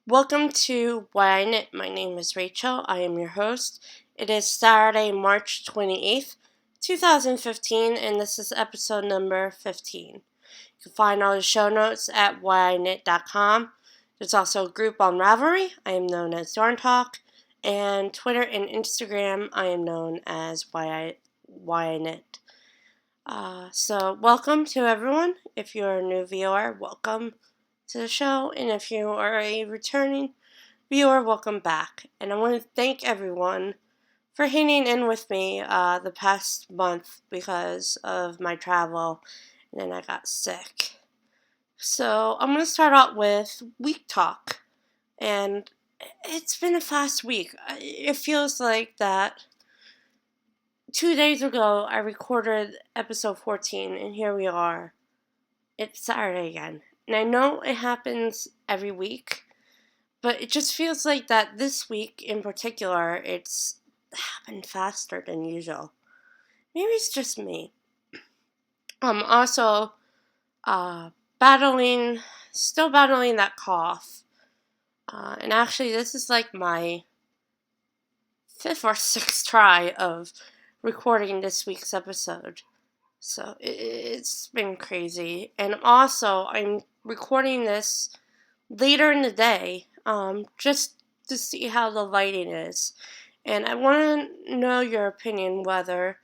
Welcome to Why I Knit. My name is Rachel. I am your host. It is Saturday, March 28th, 2015, and this is episode number 15. You can find all the show notes at whyiknit.com. There's also a group on Ravelry. I am known as Yarn Talk, and Twitter and Instagram. I am known as Why I Knit. So welcome to everyone. If you're a new viewer, welcome to the show, and if you are a returning viewer, welcome back. And I want to thank everyone for hanging in with me the past month because of my travel, and then I got sick. So I'm going to start out with week talk, and it's been a fast week. It feels like that 2 days ago I recorded episode 14, and here we are. It's Saturday again. And I know it happens every week, but it just feels like that this week in particular, it's happened faster than usual. Maybe it's just me. I'm also still battling that cough. And actually, this is like my 5th or 6th try of recording this week's episode. So it's been crazy. And also, I'm recording this later in the day, just to see how the lighting is. And I want to know your opinion whether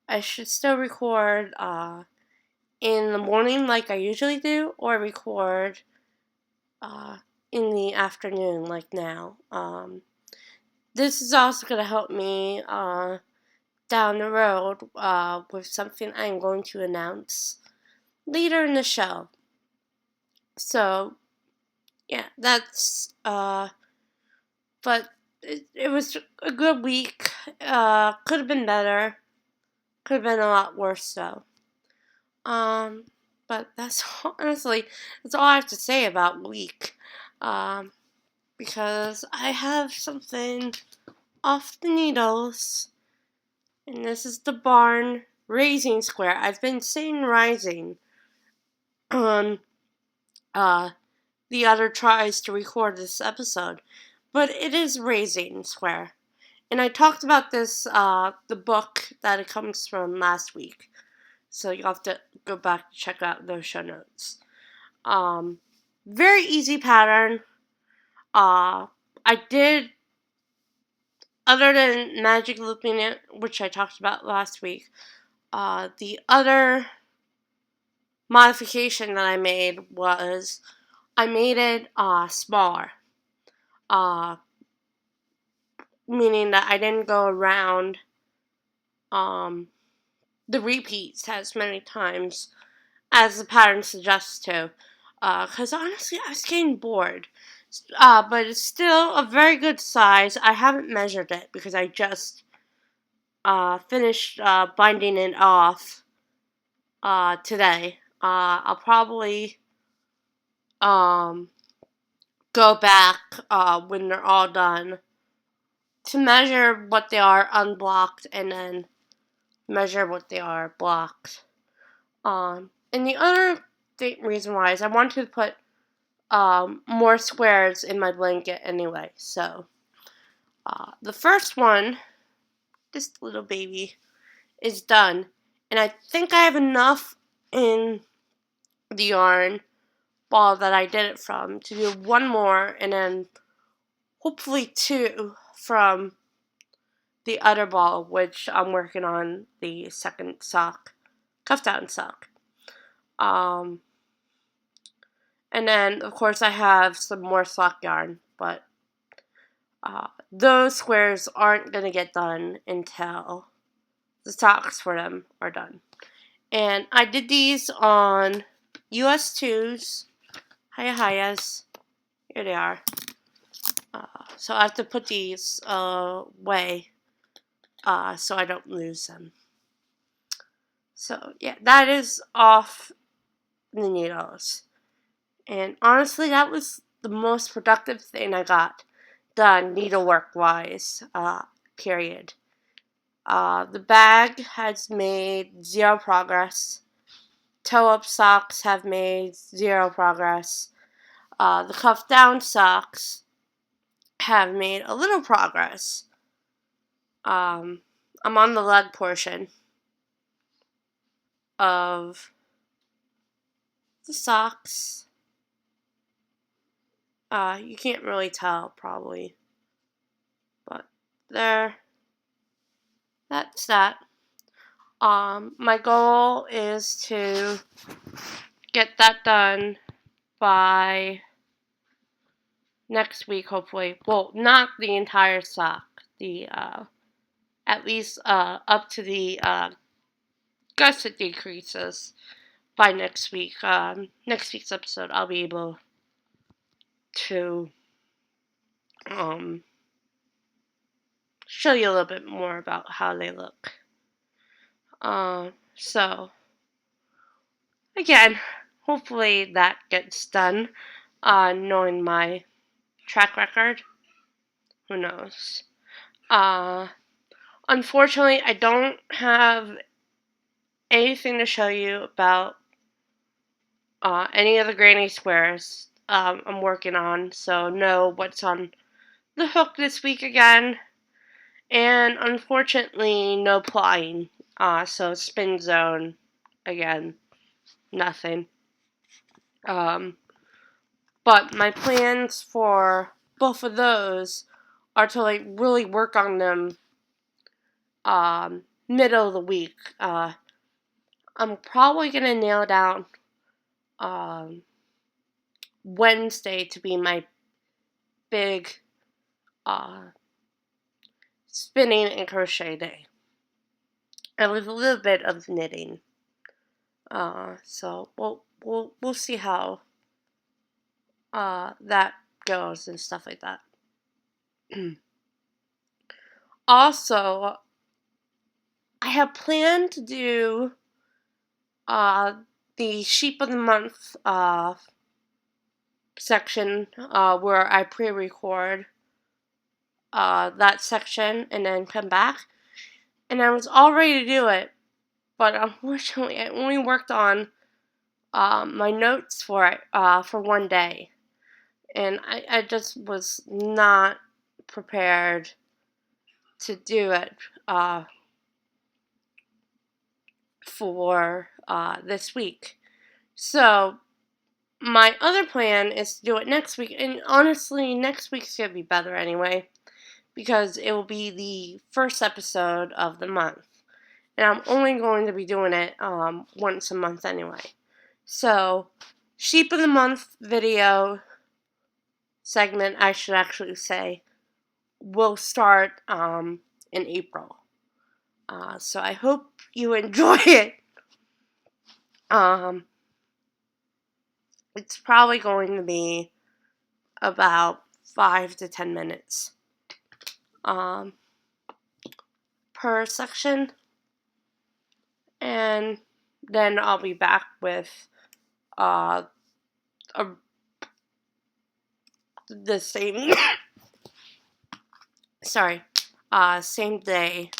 I should still record in the morning like I usually do, or record in the afternoon like now. This is also going to help me down the road with something I'm going to announce later in the show. So, yeah, that's, but it was a good week. Could have been better. Could have been a lot worse, though. But that's honestly, that's all I have to say about week. Because I have something off the needles. And this is the barn raising square. I've been saying rising on the other tries to record this episode, but it is raising square. And I talked about this, the book that it comes from last week. So you'll have to go back to check out those show notes. Very easy pattern. I did, other than magic looping it, which I talked about last week, the other modification that I made was I made it smaller. Meaning that I didn't go around the repeats as many times as the pattern suggests to. Because honestly, I was getting bored. But it's still a very good size. I haven't measured it because I just finished binding it off today. I'll probably go back when they're all done to measure what they are unblocked and then measure what they are blocked. And the other reason why is I wanted to put more squares in my blanket anyway. So the first one, this little baby, is done. And I think I have enough in the yarn ball that I did it from to do one more and then hopefully 2 from the other ball, which I'm working on the second sock, cuff down sock. And then, of course, I have some more sock yarn, but those squares aren't going to get done until the socks for them are done. And I did these on US 2s, Hayas. Here they are. So I have to put these away so I don't lose them. So yeah, that is off the needles. And honestly, that was the most productive thing I got done needlework-wise, period. The bag has made 0 progress. Toe-up socks have made 0 progress. The cuff-down socks have made a little progress. I'm on the leg portion of the socks. You can't really tell probably, but there, that's that. My goal is to get that done by next week, hopefully. Well, not the entire sock. The at least up to the gusset decreases by next week. Next week's episode, I'll be able to show you a little bit more about how they look. So again, hopefully that gets done. Knowing my track record, who knows? Unfortunately, I don't have anything to show you about any of the Granny Squares I'm working on, so know what's on the hook this week again. And unfortunately, no plotting. So Spin Zone, again, nothing. But my plans for both of those are to like really work on them middle of the week. I'm probably gonna nail down Wednesday to be my big spinning and crochet day. And with a little bit of knitting. So we'll see how that goes and stuff like that. Also, I have planned to do the Sheep of the Month section where I pre-record that section and then come back. And I was all ready to do it, but unfortunately I only worked on my notes for it for one day. And I just was not prepared to do it for this week. So my other plan is to do it next week, and honestly, next week's gonna be better anyway, because it will be the first episode of the month, and I'm only going to be doing it once a month anyway. So, Sheep of the Month video segment, I should actually say, will start in April. So I hope you enjoy it. It's probably going to be about 5 to 10 minutes per section, and then I'll be back with the same same day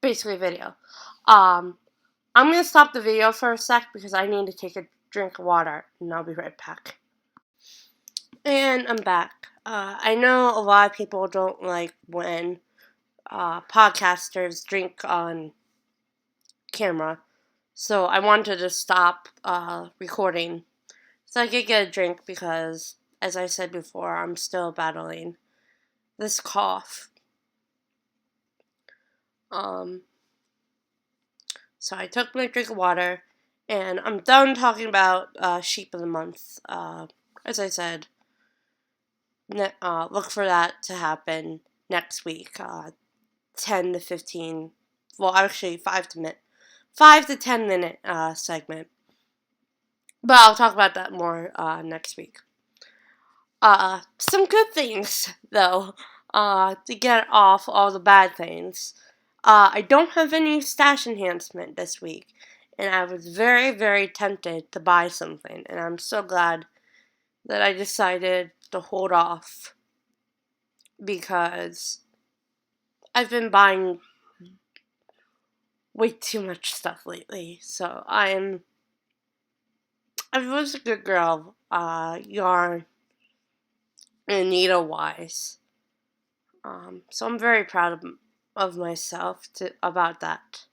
basically video. I'm gonna stop the video for a sec because I need to take a drink of water, and I'll be right back. And I'm back. I know a lot of people don't like when podcasters drink on camera, so I wanted to stop recording so I could get a drink because, as I said before, I'm still battling this cough. So I took my drink of water, and I'm done talking about Sheep of the Month. As I said, look for that to happen next week. 10 to 15, well, actually 5 to 10 minute segment. But I'll talk about that more next week. Some good things, though, to get off all the bad things. I don't have any stash enhancement this week, and I was very, very tempted to buy something, and I'm so glad that I decided to hold off because I've been buying way too much stuff lately, so I'm I was a good girl, yarn and needle wise. So I'm very proud of myself about that.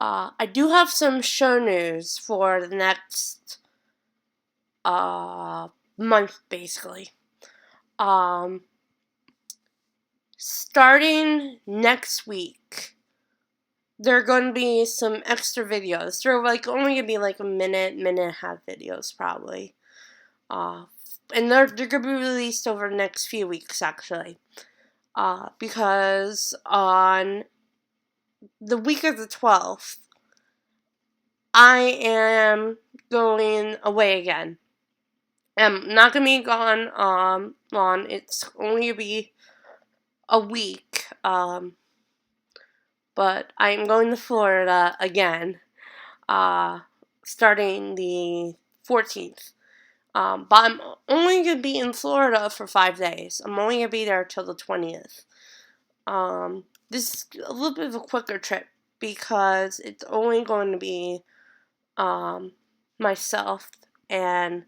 I do have some show news for the next month, basically. Um, Starting next week, there are going to be some extra videos. They're only going to be a minute and a half videos, probably. And they're going to be released over the next few weeks, actually. Because on the week of the 12th, I am going away again. I'm not going to be gone long. It's only going to be a week. But I'm going to Florida again, starting the 14th. But I'm only going to be in Florida for 5 days. I'm only going to be there till the 20th. This is a little bit of a quicker trip because it's only going to be myself and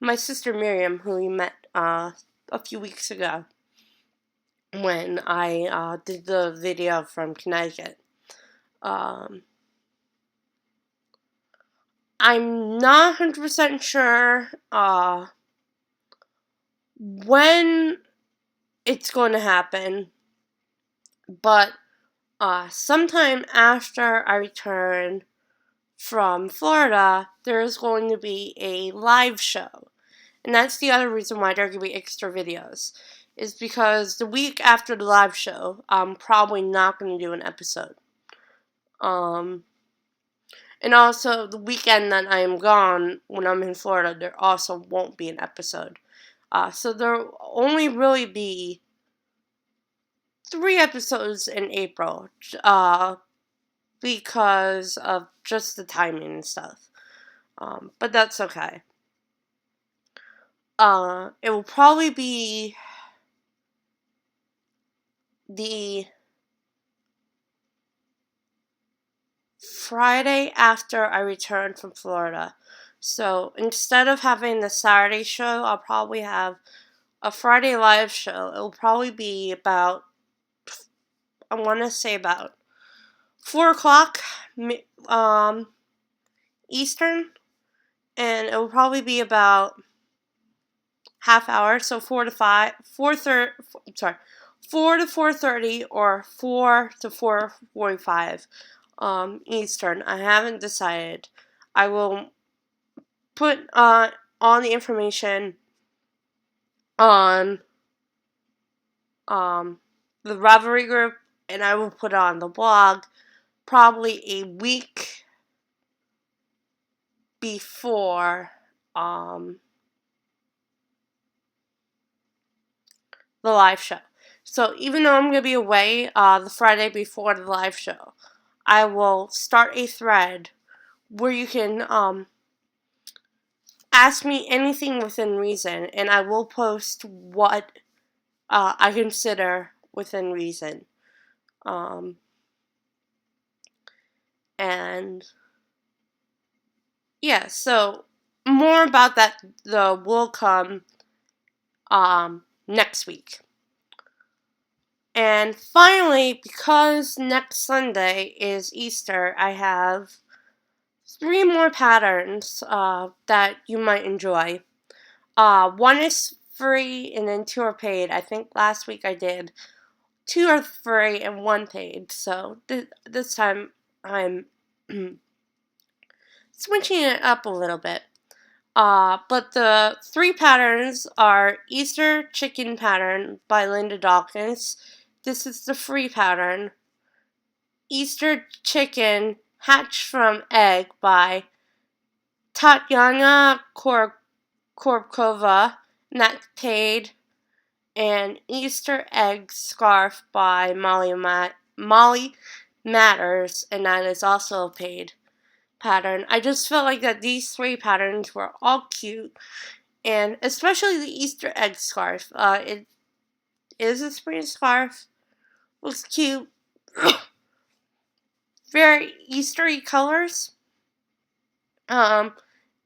my sister Miriam, who we met a few weeks ago when I did the video from Connecticut. I'm not 100% sure when it's going to happen, but sometime after I return from Florida, there's going to be a live show. And that's the other reason why there are going to be extra videos. Is because the week after the live show, I'm probably not going to do an episode. And also, the weekend that I am gone, when I'm in Florida, there also won't be an episode. So there will only really be 3 episodes in April, because of just the timing and stuff. But that's okay. It will probably be the Friday after I return from Florida. So instead of having the Saturday show, I'll probably have a Friday live show. It'll probably be about, I want to say about 4 o'clock Eastern, and it will probably be about half hour, so 4 to 5, 4:30, sorry, 4 to 4:30 or 4 to 4:45 Eastern. I haven't decided. I will put all the information on the Ravelry group, and I will put it on the blog probably a week before the live show. So even though I'm going to be away the Friday before the live show, I will start a thread where you can ask me anything within reason, and I will post what I consider within reason. And yeah, so more about that though will come next week. And finally, because next Sunday is Easter, I have 3 more patterns that you might enjoy. One is free and then 2 are paid. I think last week I did 2 are free and 1 paid. So this time I'm switching it up a little bit. But the 3 patterns are Easter Chicken Pattern by Linda Dawkins. This is the free pattern. Easter Chicken Hatched from Egg by Tatyana Korbkova, and that's paid. And Easter Egg Scarf by Molly Matters, and that is also a paid pattern. I just felt like that these 3 patterns were all cute, and especially the Easter Egg Scarf. It is a spring scarf. Looks cute. Very Eastery colors.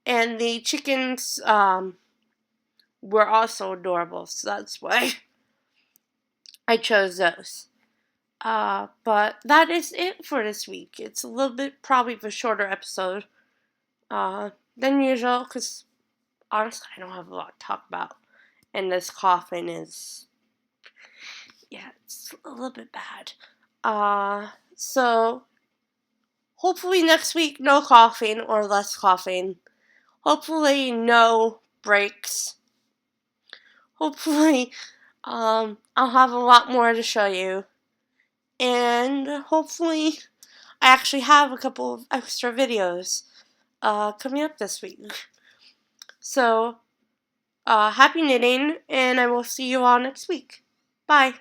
And the chickens were also adorable, so that's why I chose those. But that is it for this week. It's a little bit probably of a shorter episode than usual because honestly, I don't have a lot to talk about. And this coughing is, yeah, it's a little bit bad. So hopefully next week, no coughing or less coughing. Hopefully, no breaks. Hopefully, I'll have a lot more to show you. And hopefully, I actually have a couple of extra videos coming up this week. So, happy knitting, and I will see you all next week. Bye.